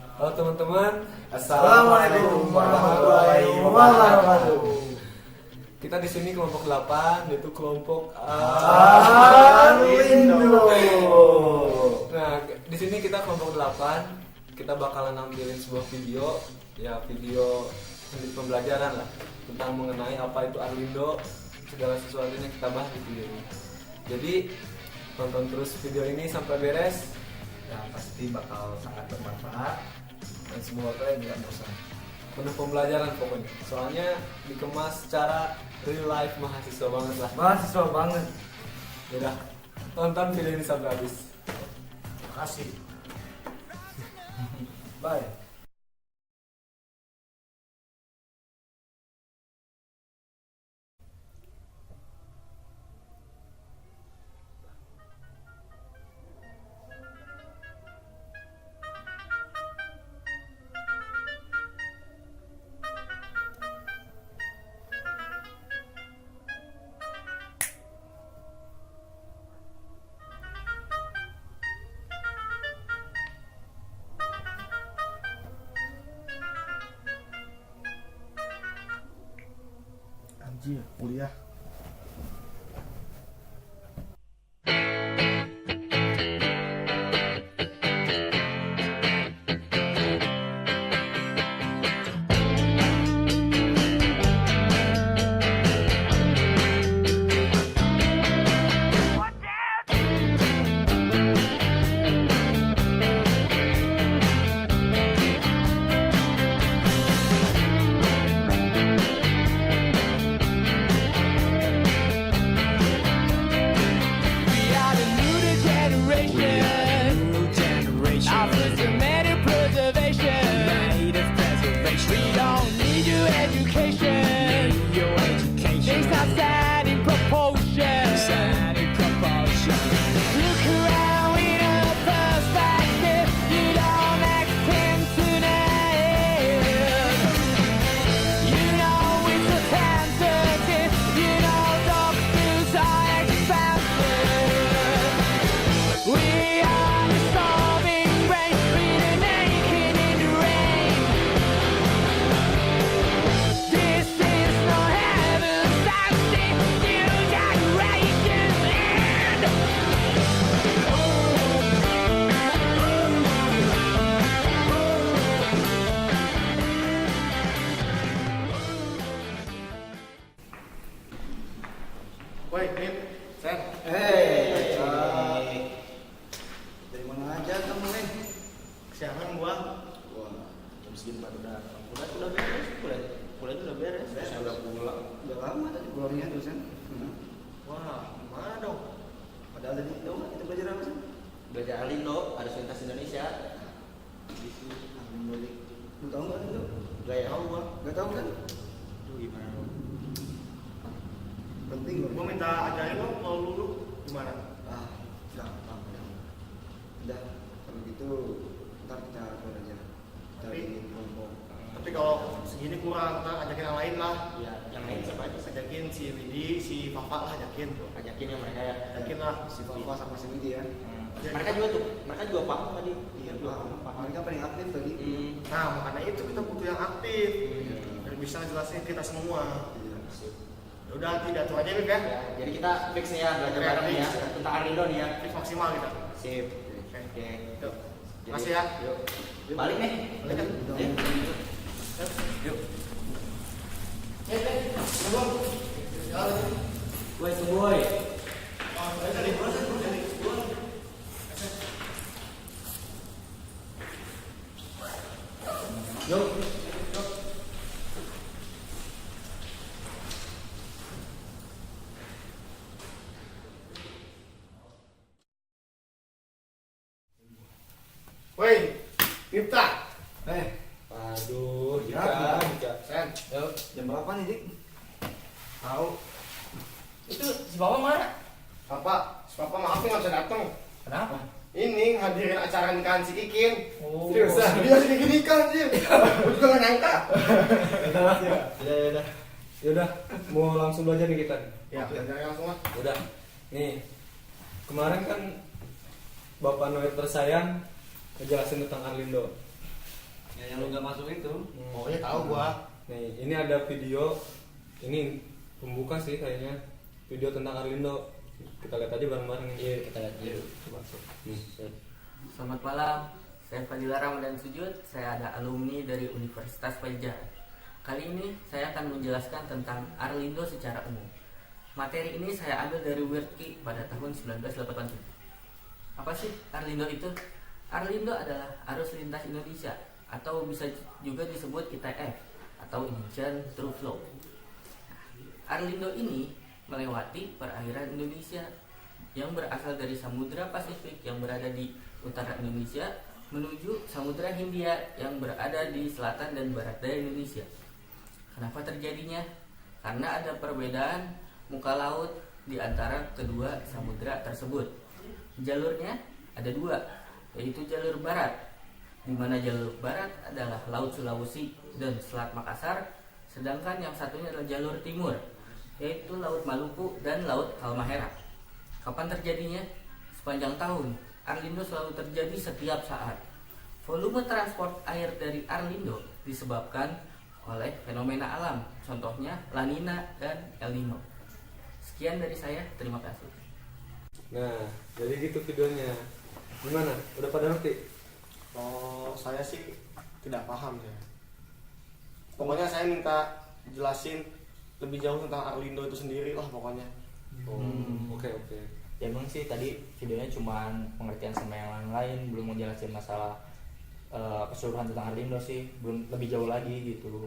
Halo teman-teman, Assalamualaikum warahmatullahi wabarakatuh. kita di sini kelompok 8, yaitu kelompok Arlindo. Nah, di sini kita kelompok 8, kita bakalan nampilin sebuah video, ya video pembelajaran lah tentang mengenai apa itu Arlindo, segala sesuatunya kita bahas di video ini. Jadi tonton terus video ini sampai beres, Ya pasti bakal sangat bermanfaat dan semoga kalian tidak bosan. penuh pembelajaran pokoknya. Soalnya dikemas secara real life mahasiswa banget lah. Mahasiswa banget. Yaudah, tonton video ini sampai habis. Makasih. Bye. Anjir, kuliah. We are the new generation. Our systematic preservation. We don't need your education. Things are sad in proportion. Look around with a perspective. You don't extend to name. You know it's a tentative. You know doctors are expensive. We are the starving brain, we're naked in the rain. This is no heaven, something new generation land. Woi, Pip, Sen, Hei, dari mana aja kamu nih? kesiangan gua. Wah, jam segini pada datang. Udah beres, kuliah itu udah beres. Saya udah pulang. Udah lama tadi pulangnya dosen. Wah, mana dong? Padahal tadi tahu nggak kita belajar apa sih? Belajar Arlindo, ada lintas Indonesia. Itu Arlindo. Lu tahu nggak Arlindo? Gak ya? Tahu gua. Nggak tahu kan? Tuh gimana dong? Penting loh. Gua minta ajarin lo kalau lu gimana? Ah, gampang. Udah, kalau gitu ntar kita keluar aja. Kita Tapi- bikin kelompok. Tapi kalau segini kurang, ntar ajakin yang lain lah. Ya, yang lain siapa aja? Ajakin si Widi, si Fafa lah ajakin. Ajakin yang mereka ya. Ajakin lah. Si Fafa sama si Widi ya. Mereka juga tuh, mereka juga paham tadi. Iya, Pak. Mereka paling aktif tadi. Nah, makanya itu kita butuh yang aktif. Biar bisa jelasin kita semua. Iya. Ya udah, tidak tuh aja Pip ya. Ya, jadi kita fix nih ya belajar Oke, bareng nih ya fix. tentang Arlindo nih ya. Fix maksimal kita. Sip. Oke. Oke. Yuk. Jadi, Makasih ya. Yuk. Balik nih. Balik kan? Yuk. Yuk. Belum. Jalan. Boy, boy. Dari gua. Yuk. Woi, Pipta. Aduh, Ya, Jika. Sen. Yuk. Jam berapa nih, Dik? Tahu. Itu si Bapak mana? Papa, si Papa maaf nggak bisa datang. Kenapa? Ini hadirin acara nikahan si Kikin. Oh. Seriusan, dia sedikit nikah anjir. Gue juga nggak nyangka. Ya udah, mau langsung belajar nih kita. Ya, jangan langsung lah. Udah, nih kemarin kan Bapak Noel tersayang ngejelasin tentang Arlindo. Ya, yang lu nggak masuk itu. Oh ya tahu gua. Nih, ini ada video, ini pembuka sih kayaknya, video tentang Arlindo. Kita lihat aja bareng-bareng. Iya, kita lihat dulu. Coba masuk. Nih. Selamat malam, saya Fadila Ramadan Sujud, saya ada alumni dari Universitas Pajajaran. Kali ini saya akan menjelaskan tentang Arlindo secara umum. Materi ini saya ambil dari Wordkey pada tahun 1987. Apa sih Arlindo itu? Arlindo adalah Arus Lintas Indonesia atau bisa juga disebut ITF atau Indonesian Through Flow. Arlindo ini melewati perairan Indonesia yang berasal dari Samudra Pasifik yang berada di utara Indonesia menuju Samudra Hindia yang berada di selatan dan barat dari Indonesia. Kenapa terjadinya? Karena ada perbedaan muka laut di antara kedua samudra tersebut. Jalurnya ada dua, yaitu jalur barat, di mana jalur barat adalah Laut Sulawesi dan Selat Makassar, sedangkan yang satunya adalah jalur timur, yaitu Laut Maluku dan Laut Halmahera. Kapan terjadinya? Sepanjang tahun, Arlindo selalu terjadi setiap saat. Volume transport air dari Arlindo disebabkan oleh fenomena alam, contohnya La Nina dan El Nino. Sekian dari saya, terima kasih. Nah, jadi gitu videonya. Gimana? Udah pada ngerti? Oh, saya sih tidak paham ya. Pokoknya saya minta jelasin lebih jauh tentang Arlindo itu sendiri lah pokoknya. Oke. Ya emang sih tadi videonya cuma pengertian sama yang lain, belum menjelaskan masalah keseluruhan tentang Arlindo sih, belum lebih jauh lagi gitu.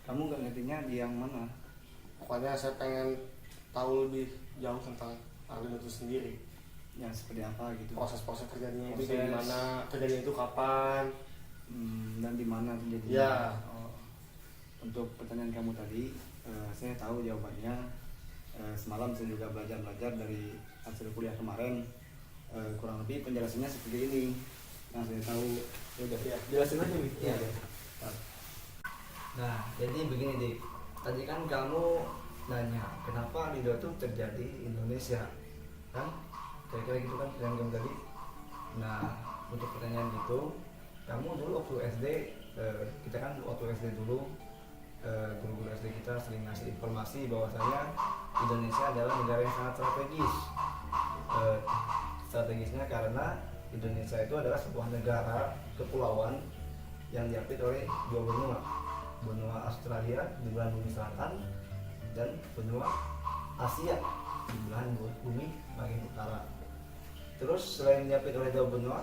Kamu nggak ngertinya di yang mana? Pokoknya saya pengen tahu lebih jauh tentang Arlindo itu sendiri. Yang seperti apa gitu? Proses-proses terjadinya itu Proses. kayak gimana, terjadinya itu kapan. Dan di mana terjadinya? Ya. Oh. Untuk pertanyaan kamu tadi, saya tahu jawabannya. Semalam saya juga belajar dari hasil kuliah kemarin. Kurang lebih penjelasannya seperti ini. Yang saya tahu. Udah ya, jelasin aja nih. Iya. Nah, jadi begini Dik. Tadi kan kamu nanya kenapa Arlindo itu terjadi di Indonesia, kan? Kira-kira gitu kan yang kamu tadi. Nah, untuk pertanyaan itu, kamu dulu waktu SD, kita kan waktu SD dulu, guru-guru SD kita sering ngasih informasi bahwasanya Indonesia adalah negara yang sangat strategis. Strategisnya karena Indonesia itu adalah sebuah negara kepulauan yang diapit oleh dua benua. Benua Australia di belahan bumi selatan dan benua Asia di belahan bumi bagian utara. Terus selain diapit oleh dua benua,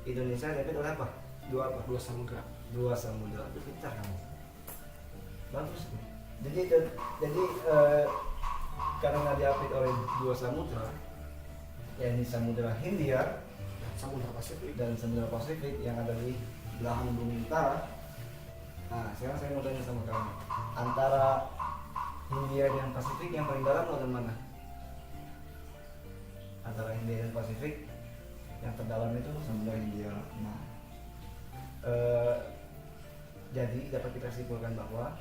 Indonesia diapit oleh apa? Dua samudra. Dua samudra. Pintar kamu. Bagus. Jadi karena diapit oleh dua samudra, yakni Samudra Hindia dan Samudra Pasifik yang ada di belahan bumi utara. Nah, sekarang saya mau tanya sama kamu, antara Hindia dan Pasifik yang paling dalam lautan mana? Antara Hindia dan Pasifik yang terdalam itu Samudra Hindia. Nah, jadi dapat kita simpulkan bahwa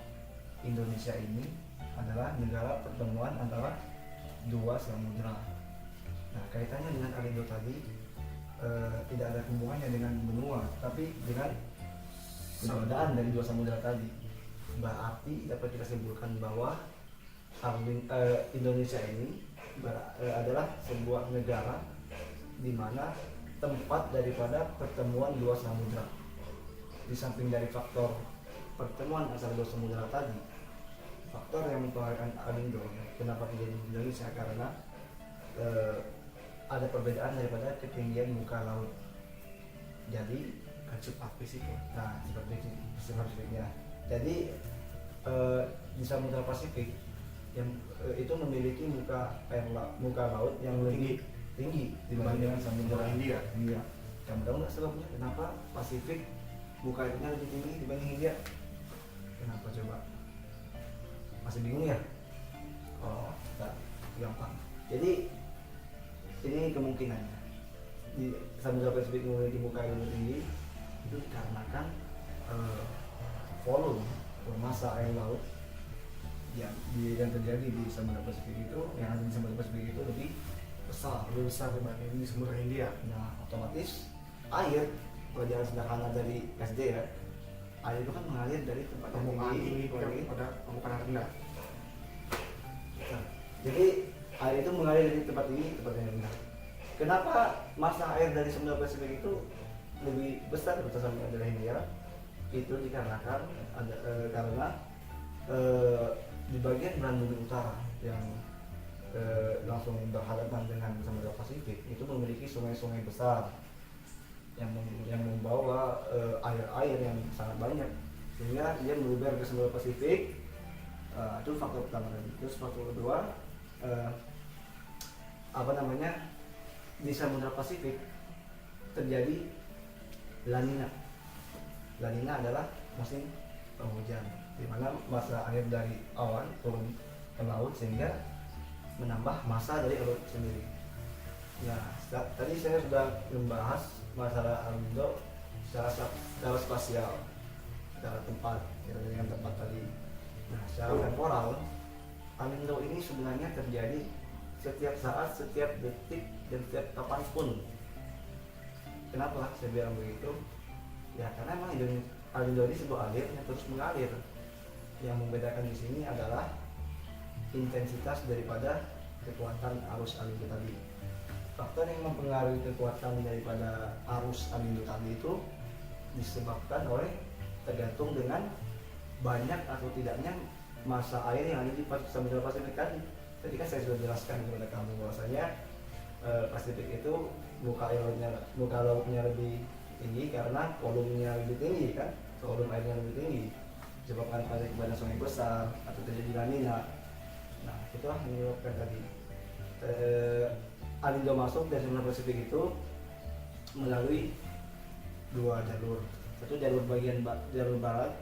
Indonesia ini adalah negara pertemuan antara dua samudra. Nah, kaitannya dengan Arlindo tadi tidak ada hubungannya dengan benua, tapi dengan keberadaan dari dua samudra tadi. Berarti dapat kita simpulkan bahwa Indonesia ini adalah sebuah negara di mana tempat daripada pertemuan dua samudra. Di samping dari faktor pertemuan antara dua samudra tadi, faktor yang mempengaruhi Arlindo kenapa terjadi di Indonesia karena ada perbedaan daripada ketinggian muka laut. Jadi sifat fisik. Nah, sifat fisiknya. Jadi di Samudra Pasifik yang itu memiliki muka laut yang lebih tinggi dibandingkan Samudra Hindia. Kamu tahu nggak sebabnya kenapa Pasifik muka airnya lebih tinggi dibanding Hindia? Kenapa coba? Masih bingung ya? Oh, tak gampang. Jadi ini kemungkinannya di Samudra Pasifik memiliki muka air lebih tinggi itu dikarenakan volume atau massa air laut yang terjadi di Samudra Pasifik itu, yang ada di Samudra Pasifik itu lebih besar dibanding di Samudra Hindia. Nah, otomatis air, pelajaran sederhana dari SD ya, air itu kan mengalir dari tempat yang permukaan tinggi tinggi. pada permukaan rendah. Nah, jadi air itu mengalir dari tempat tinggi ke tempat yang rendah. Kenapa masa air dari Samudra Pasifik itu lebih besar daripada Samudra Hindia? Itu dikarenakan karena di bagian belahan bumi utara yang langsung berhadapan dengan Samudra Pasifik itu memiliki sungai-sungai besar yang membawa air-air yang sangat banyak, sehingga dia meluber ke Samudra Pasifik. Itu faktor pertama. Terus faktor kedua, di Samudra Pasifik terjadi La Nina. La Nina adalah musim penghujan, di mana masa air dari awan turun ke laut sehingga menambah massa dari laut sendiri. Nah, tadi saya sudah membahas masalah Alindo secara spasial, secara tempat, dengan tempat tadi. Nah, secara temporal, Alindo ini sebenarnya terjadi setiap saat, setiap detik, dan setiap kapanpun. Kenapa saya bilang begitu? Ya karena memang Alindo ini sebuah alir yang terus mengalir. Yang membedakan di sini adalah intensitas daripada kekuatan arus Alindo tadi. Faktor yang mempengaruhi kekuatan daripada arus Alindo tadi itu disebabkan oleh tergantung dengan banyak atau tidaknya massa air yang ada di Samudra Pasifik tadi. Tadi kan saya sudah jelaskan kepada kamu bahwasanya Pasifik itu muka lautnya lebih tinggi karena volumenya lebih tinggi kan, volume airnya lebih tinggi disebabkan pada sungai besar atau terjadi La Nina. Nah, itulah yang menyebabkan tadi Alindo masuk dari Samudra Pasifik itu melalui dua jalur. Satu jalur jalur barat,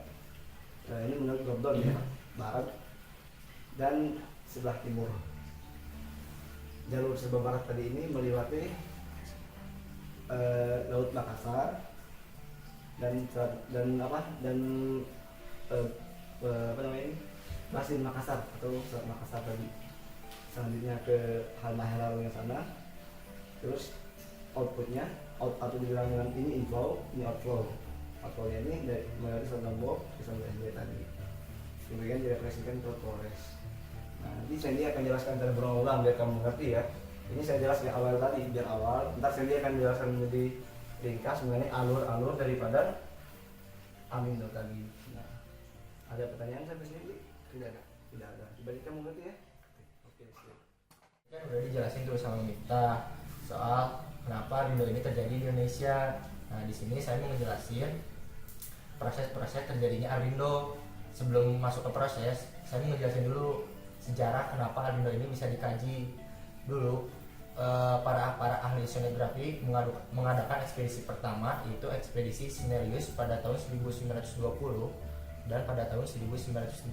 ini menurut Gordon ya, barat, dan sebelah timur. Jalur sebelah barat tadi ini melewati Laut Makassar dan Basin Makassar atau Selat Makassar tadi. Selanjutnya ke Halmahera yang sana. Terus outputnya atau dibilang dengan ini inflow, ini outflow. Outflownya ini melalui Selat Lombok ke Samudra Hindia tadi. Kemudian direpresikan ke Flores. Nah, nanti Sandy akan jelaskan secara berulang biar kamu mengerti ya. Ini saya jelaskan awal tadi, biar awal. Ntar Sandy akan jelaskan lebih ringkas mengenai alur-alur daripada Alindo tadi. Nah, ada pertanyaan sampai sini? Tidak ada. Tidak ada. Coba kamu mengerti ya. Oke, siap. Kan udah dijelasin tuh sama Mita soal kenapa Alindo ini terjadi di Indonesia. Nah, di sini saya mau ngejelasin proses-proses terjadinya Alindo. Sebelum masuk ke proses, saya mau ngejelasin dulu sejarah kenapa Alindo ini bisa dikaji. Dulu para ahli oceanografi mengadakan ekspedisi pertama, yaitu ekspedisi Snellius pada tahun 1920 dan pada tahun 1930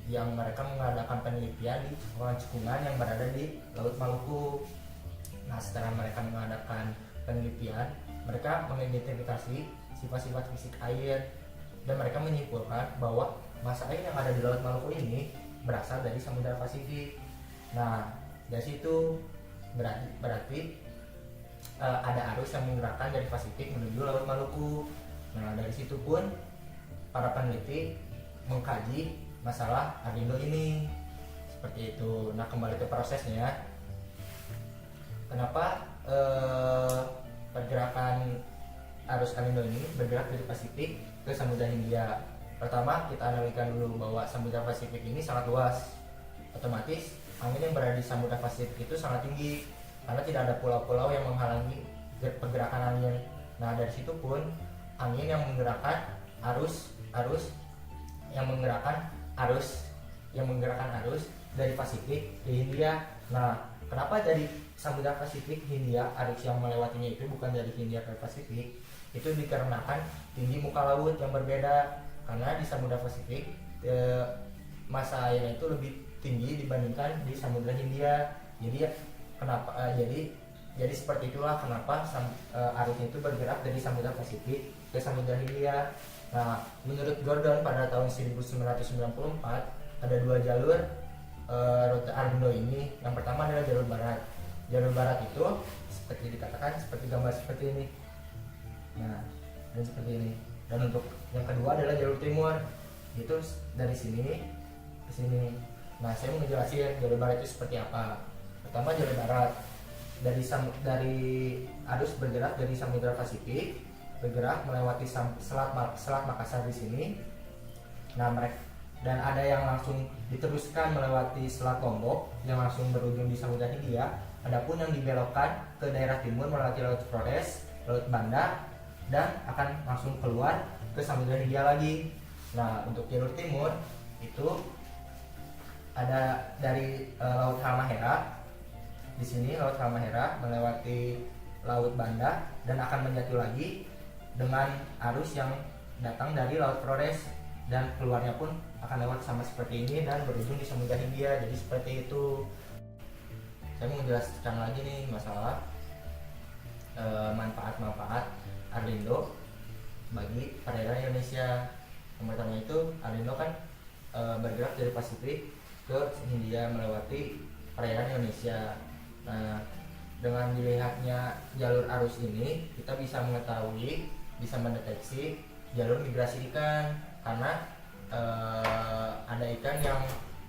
yang mereka mengadakan penelitian di cekungan yang berada di Laut Maluku. Nah, setelah mereka mengadakan penelitian, mereka mengidentifikasi sifat-sifat fisik air dan mereka menyimpulkan bahwa massa air yang ada di Laut Maluku ini berasal dari Samudra Pasifik. Nah, dari situ berarti ada arus yang menggerakkan dari Pasifik menuju Laut Maluku. Nah, dari situ pun para peneliti mengkaji masalah Alindo ini seperti itu. Nah, kembali ke prosesnya, kenapa pergerakan arus Alindo ini bergerak dari Pasifik ke Samudra Hindia. Pertama, kita analikan dulu bahwa Samudra Pasifik ini sangat luas. Otomatis angin yang berada di Samudra Pasifik itu sangat tinggi karena tidak ada pulau-pulau yang menghalangi pergerakan angin. Nah, dari situ pun angin yang menggerakkan arus dari Pasifik ke Hindia. Nah, kenapa dari Samudra Pasifik Hindia arus yang melewatinya itu bukan dari Hindia ke Pasifik? Itu dikarenakan tinggi muka laut yang berbeda. Karena di Samudra Pasifik massa airnya itu lebih tinggi dibandingkan di Samudra Hindia. Jadi jadi seperti itulah kenapa arusnya itu bergerak dari Samudra Pasifik ke Samudra Hindia. Nah, menurut Gordon pada tahun 1994 ada dua jalur rute Alindo ini. Yang pertama adalah jalur barat. Jalur barat itu seperti dikatakan seperti gambar seperti ini. Nah, dan seperti ini. Dan untuk yang kedua adalah jalur timur, itu dari sini ke sini. Nah, saya mau ngejelasin jalur barat itu seperti apa. Pertama, jalur barat dari arus bergerak dari Samudra Pasifik, bergerak melewati Selat Makassar di sini. Nah, dan ada yang langsung diteruskan melewati Selat Lombok yang langsung berujung di Samudra Hindia. Adapun yang dibelokkan ke daerah timur melewati Laut Flores, Laut Banda, dan akan langsung keluar ke Samudra Hindia lagi. Nah, untuk jalur timur itu ada dari Laut Halmahera. Di sini Laut Halmahera melewati Laut Banda dan akan menyatu lagi dengan arus yang datang dari Laut Flores, dan keluarnya pun akan lewat sama seperti ini dan berujung di Samudra Hindia. Jadi seperti itu. Saya mau menjelaskan lagi nih masalah manfaat-manfaat Arlindo bagi perairan Indonesia. Yang pertama itu, Arlindo kan bergerak dari Pasifik ke Hindia melewati perairan Indonesia. Nah, dengan dilihatnya jalur arus ini, kita bisa mengetahui, bisa mendeteksi jalur migrasi ikan, karena ada ikan yang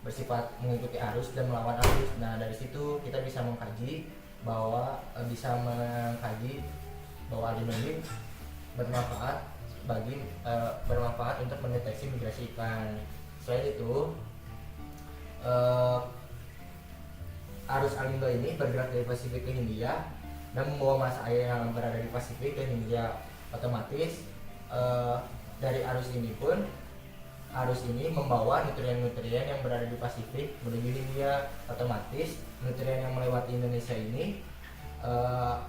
bersifat mengikuti arus dan melawan arus. Nah, dari situ kita bisa mengkaji bahwa Arlindo ini bermanfaat untuk mendeteksi migrasi ikan. Selain itu, arus Arlindo ini bergerak dari Pasifik ke Hindia dan membawa massa air yang berada di Pasifik ke Hindia. Otomatis dari arus ini membawa nutrien-nutrien yang berada di Pasifik menuju Hindia. Otomatis nutrien yang melewati Indonesia ini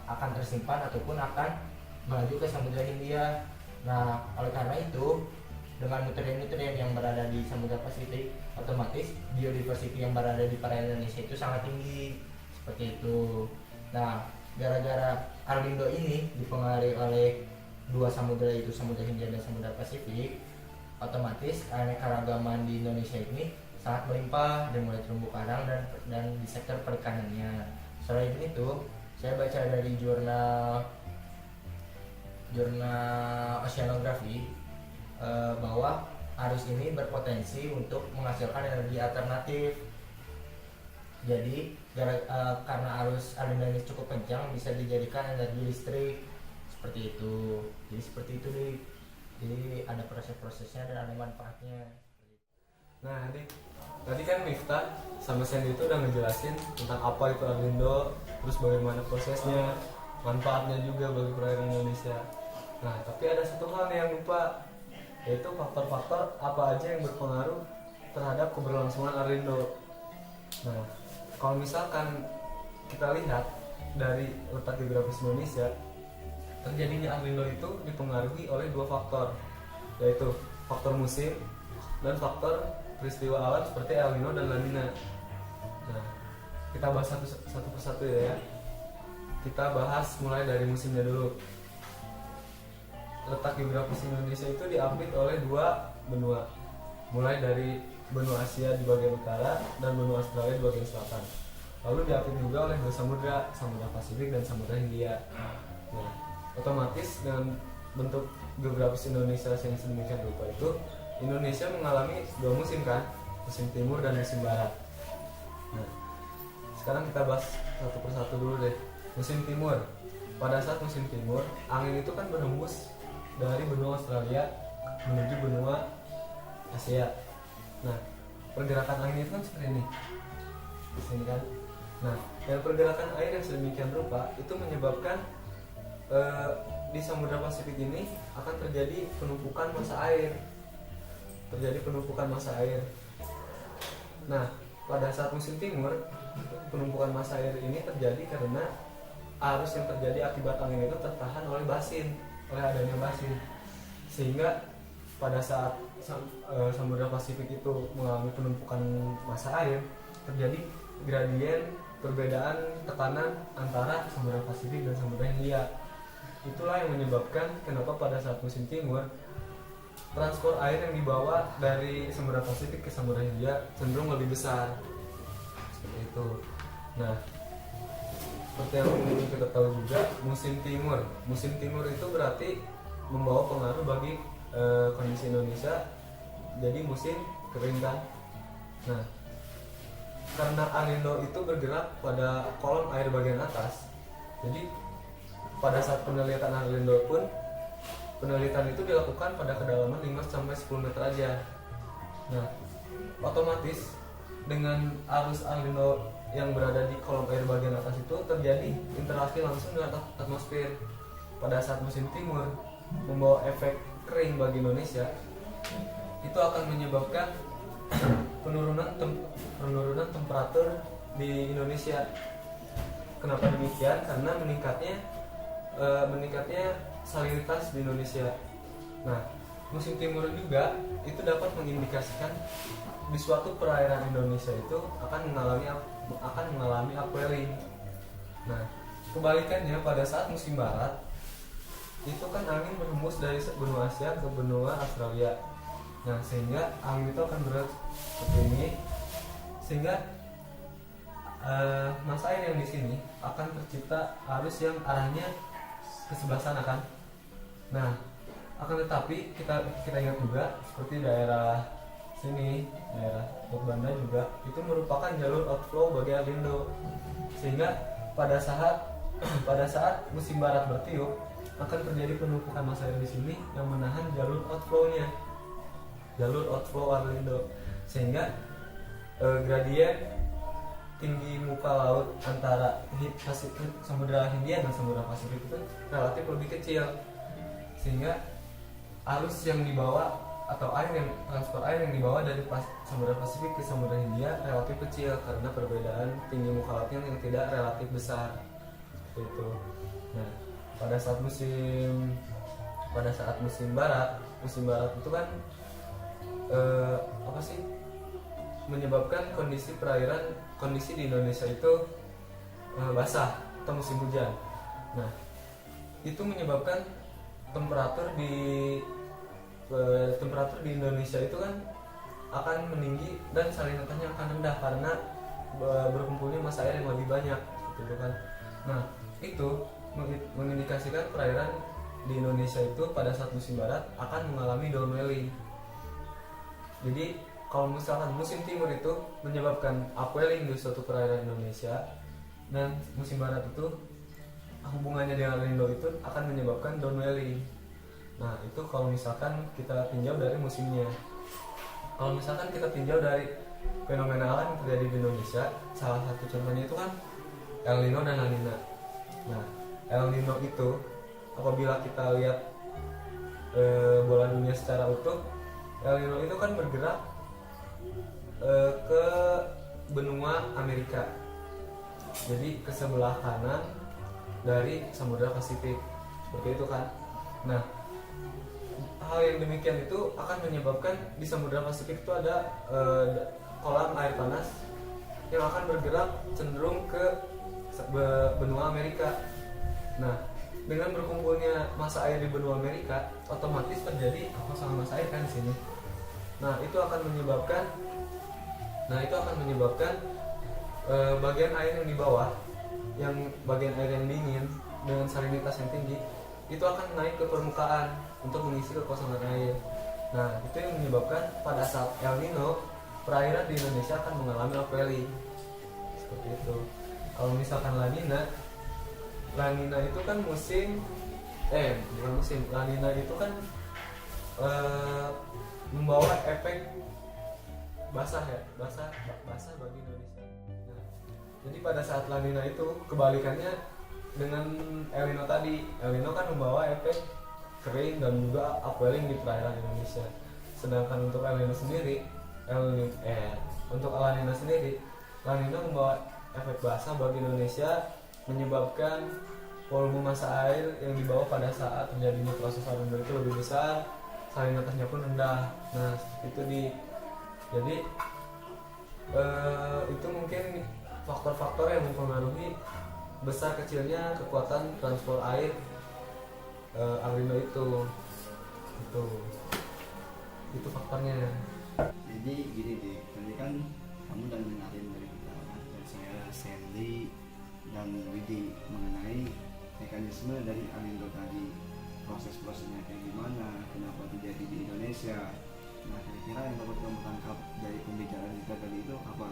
akan tersimpan ataupun akan melaju ke Samudra Hindia. Nah, oleh karena itu, dengan nutrien-nutrien yang berada di Samudra Pasifik, otomatis biodiversitas yang berada di perairan Indonesia itu sangat tinggi. Seperti itu. Nah, gara-gara Arlindo ini dipengaruhi oleh dua samudra, itu Samudra Hindia dan Samudra Pasifik, otomatis keanekaragaman di Indonesia ini sangat melimpah dan mulai terumbu karang dan di sektor perikanannya. Selain itu, saya baca dari jurnal oceanografi bahwa arus ini berpotensi untuk menghasilkan energi alternatif. Jadi karena arus Arlindo ini cukup kencang, bisa dijadikan energi listrik seperti itu. Jadi seperti itu nih. Jadi ada proses-prosesnya dan ada manfaatnya. Nah, tadi kan Miftah sama Sandy itu udah ngejelasin tentang apa itu Arlindo, terus bagaimana prosesnya, manfaatnya juga bagi perairan Indonesia. Nah, tapi ada satu hal nih yang lupa, yaitu faktor-faktor apa aja yang berpengaruh terhadap keberlangsungan Arlindo. Nah, kalau misalkan kita lihat dari letak geografis Indonesia, terjadinya Arlindo itu dipengaruhi oleh dua faktor, yaitu faktor musim dan faktor peristiwa alam seperti El Nino dan La Nina. Nah, kita bahas satu persatu ya. Kita bahas mulai dari musimnya dulu. Letak geografis Indonesia itu diapit oleh dua benua, mulai dari benua Asia di bagian utara dan benua Australia di bagian selatan. Lalu diapit juga oleh dua samudra, Samudra Pasifik dan Samudra Hindia. Nah, otomatis dengan bentuk geografis Indonesia yang sedemikian rupa itu, Indonesia mengalami dua musim kan, musim timur dan musim barat. Nah, sekarang kita bahas satu persatu dulu deh. Musim timur. Pada saat musim timur, angin itu kan berhembus dari benua Australia menuju benua Asia. Nah, pergerakan angin itu kan seperti ini, di sini kan. Nah, dan pergerakan air yang sedemikian rupa itu menyebabkan di Samudra Pasifik ini akan terjadi penumpukan massa air. Nah, pada saat musim timur, penumpukan massa air ini terjadi karena arus yang terjadi akibat angin itu tertahan oleh adanya basin, sehingga pada saat Samudra Pasifik itu mengalami penumpukan massa air, terjadi gradien perbedaan tekanan antara Samudra Pasifik dan Samudra Hindia. Itulah yang menyebabkan kenapa pada saat musim timur transport air yang dibawa dari Samudra Pasifik ke Samudra Hindia cenderung lebih besar. Seperti itu. Nah, seperti yang kita tahu juga, musim timur itu berarti membawa pengaruh bagi kondisi Indonesia jadi musim kering kan. Nah, karena El Nino itu bergerak pada kolom air bagian atas, jadi pada saat penelitian El Nino pun penelitian itu dilakukan pada kedalaman 5-10 meter aja. Nah, otomatis dengan arus El Nino yang berada di kolom air bagian atas itu terjadi interaksi langsung dengan atmosfer pada saat musim timur, membawa efek kering bagi Indonesia. Itu akan menyebabkan penurunan temperatur di Indonesia. Kenapa demikian? Karena meningkatnya salinitas di Indonesia. Nah, musim timur juga itu dapat mengindikasikan di suatu perairan Indonesia itu akan mengalami upwelling. Nah, kebalikannya pada saat musim barat itu kan angin berhembus dari benua Asia ke benua Australia. Nah, sehingga angin itu akan bergerak seperti ini, sehingga masa air yang di sini akan tercipta arus yang arahnya ke sebelah sana kan. Nah, akan tetapi kita ingat juga seperti daerah sini, daerah Teluk Banda juga itu merupakan jalur outflow bagi El Nino, sehingga pada saat musim barat bertiup akan terjadi penumpukan massa air di sini yang menahan jalur outflow El Nino, sehingga gradien tinggi muka laut antara Samudra Hindia dan Samudra Pasifik itu relatif lebih kecil, sehingga arus yang dibawa atau transfer air yang dibawa dari Samudra Pasifik ke Samudra Hindia relatif kecil karena perbedaan tinggi muka lautnya yang tidak relatif besar itu. Nah, pada saat musim barat itu kan menyebabkan kondisi di Indonesia itu basah atau musim hujan. Nah, itu menyebabkan temperatur di Indonesia itu kan akan meninggi dan salinitasnya akan rendah karena berkumpulnya massa air yang lebih banyak, gitu kan. Nah, itu mengindikasikan perairan di Indonesia itu pada saat musim barat akan mengalami downwelling. Jadi kalau misalkan musim timur itu menyebabkan upwelling di suatu perairan Indonesia, dan musim barat itu hubungannya dengan El Nino itu akan menyebabkan downwelling. Nah, itu kalau misalkan kita tinjau dari musimnya. Kalau misalkan kita tinjau dari fenomena alam yang terjadi di Indonesia, salah satu contohnya itu kan El Nino dan La Nina. Nah, El Nino itu apabila kita lihat bola dunia secara utuh, El Nino itu kan bergerak ke benua Amerika, jadi ke sebelah kanan dari Samudra Pasifik, seperti itu kan. Nah, hal yang demikian itu akan menyebabkan di Samudra Pasifik itu ada kolam air panas yang akan bergerak cenderung ke benua Amerika. Nah, dengan berkumpulnya massa air di benua Amerika, otomatis terjadi kekosongan massa air kan di sini. Nah, itu akan menyebabkan bagian air yang di bawah, bagian air yang dingin dengan salinitas yang tinggi, itu akan naik ke permukaan untuk mengisi kekosongan air. Nah, itu yang menyebabkan pada saat El Nino, perairan di Indonesia akan mengalami upwelling. Seperti itu. Kalau misalkan La Nina itu kan La Nina itu kan membawa efek basah bagi Indonesia. Nah, jadi pada saat La Nina itu kebalikannya dengan El Nino tadi. El Nino kan membawa efek kering dan juga upwelling di perairan Indonesia. Sedangkan untuk La Nina sendiri, La Nina membawa efek basah bagi Indonesia, menyebabkan volume massa air yang dibawa pada saat terjadinya proses El Nino itu lebih besar, salinitasnya pun rendah. Nah, jadi itu mungkin faktor-faktor yang mempengaruhi besar kecilnya kekuatan transfer air El Nino itu faktornya. Jadi gini deh, tadi kan kamu udah dengerin dari pertama dan saya Sandy dan Widi mengenai mekanisme dari El Nino tadi. proses-prosesnya kayak gimana, kenapa terjadi di Indonesia. Nah, kira-kira yang dapat kamu tangkap dari pembicaraan kita tadi itu apa?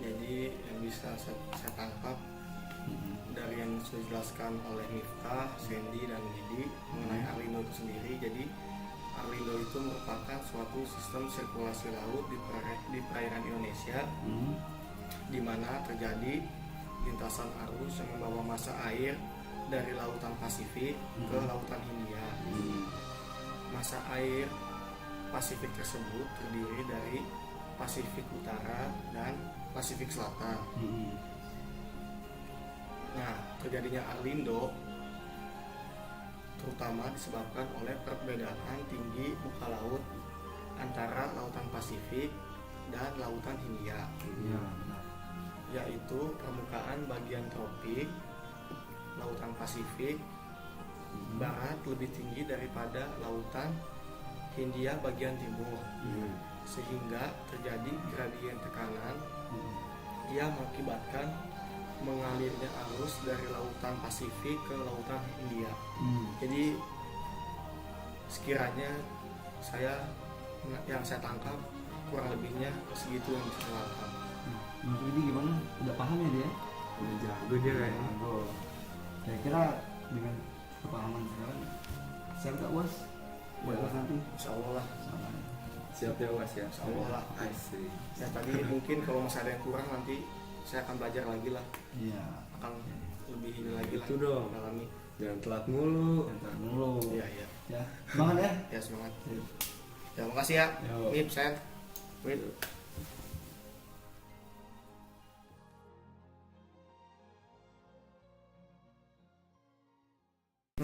Jadi yang bisa saya tangkap dari yang sudah dijelaskan oleh Miftah, Sandy, dan Didi mengenai Arlindo itu sendiri. Jadi Arlindo itu merupakan suatu sistem sirkulasi laut di perairan Indonesia, di mana terjadi lintasan arus yang membawa massa air dari lautan Pasifik ke lautan Hindia. Massa air Pasifik tersebut terdiri dari Pasifik Utara dan Pasifik Selatan. Nah, terjadinya Arlindo terutama disebabkan oleh perbedaan tinggi muka laut antara lautan Pasifik dan lautan Hindia, Iya, benar. yaitu permukaan bagian tropik lautan Pasifik barat lebih tinggi daripada lautan Hindia bagian timur, sehingga terjadi gradien tekanan yang mengakibatkan mengalirnya arus dari lautan Pasifik ke lautan Hindia. Jadi sekiranya yang saya tangkap kurang lebihnya segitu yang bisa saya tangkap. Menurut ini gimana? Udah paham ya dia? Udah jago dia kayaknya. Jago. Kira-kira dengan kepahaman sekarang siap gak was? Buat was nanti? Insya Allah lah. Sama. Siap ya Was ya. Insya Allah lah. Asik. Ya tadi mungkin kalau masih ada yang kurang nanti saya akan belajar lagi lah, Iya. akan lebih ini lagi lah. Itu dong. Dalami. Jangan telat mulu. Ntar dulu. Iya iya. Ya, semangat ya. Ya semangat. Ya makasih ya. Yo. Mip, Sen. Wait.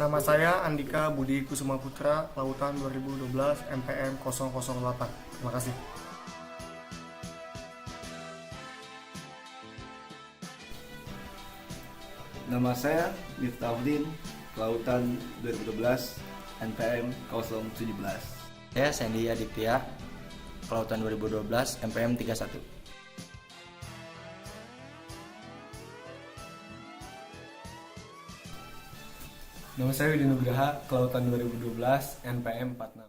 Nama saya Andika Budi Kusuma Putra, Lautan 2012 MPM 008. Terima kasih. Nama saya Miftahudin, Kelautan 2012, NPM 017. Saya Sandy Aditya, Kelautan 2012, MPM 31. Nama saya Widhi Nugraha, Kelautan 2012, NPM 46.